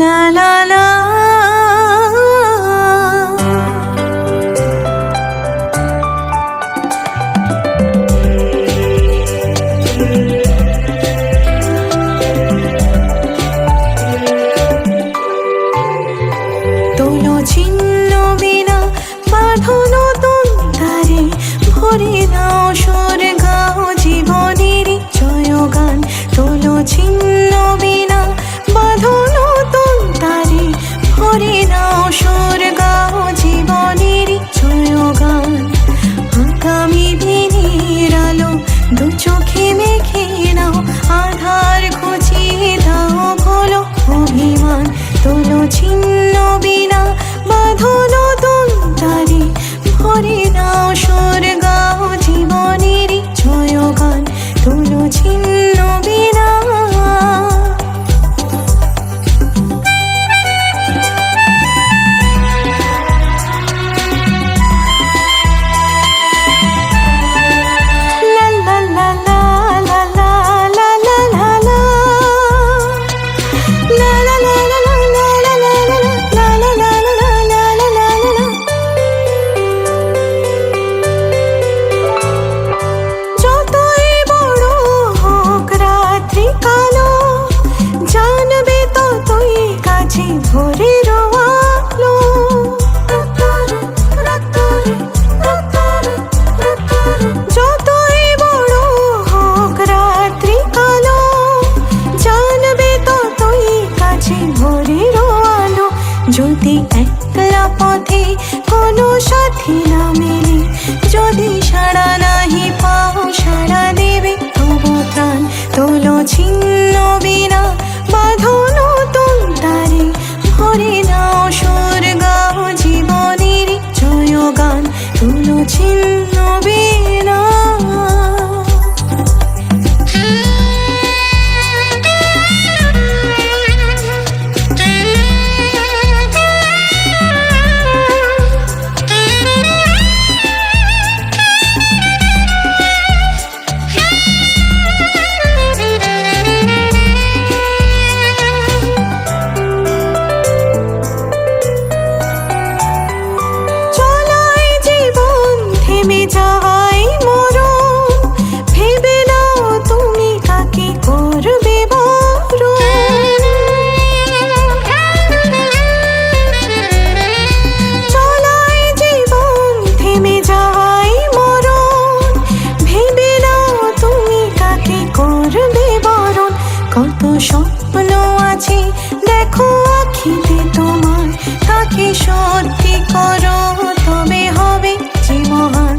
লা লা লা তোলো ছিন্ন বিনা বাঁধো নতুন তারে ভরে নাও সুর গাও জীবনের জয়গান। তোলো ছিন্ন বিনা বাঁধো নতুন তারে ভরে নাও সুর গাও জীবনের জয়গান। আগামী দিনের আলো দু চোখে মেখে নাও, আধার ঘুচিয়ে দাও ভোলো অভিমান। তোলো ছিন্ন বিনা বাঁধো নতুন তারে ভরে নাও সুর গাও জীবনের জয়গান। তোলো ছিন্ন বিনা ভোরের আলো। যতই বড় হোক রাত্রি কালো, জানবে ততই কাছে ভোরের আলো। যদি একলা পথে কোনো সাথী না মেলে, যদি সাড়া নাহি পাও সাড়া দেবে তবু প্রাণ। তোলো ছিন্ন বিনা বাঁধো নতুন তারে ভরে নাও সুর গাও জীবনের জয়গান। তোলো ছিন্ন বিনা যাওয়াই মরণ, ভেবে নাও তুমি কাকে করবে বরণ। চলাই জীবন থেমে যাওয়াই মরণ, ভেবে নাও তুমি কাকে করবে বরণ। কত স্বপ্ন আছে দেখো আখিতে তোমার, তাকে সত্যি করো তবে হবে যে মহান।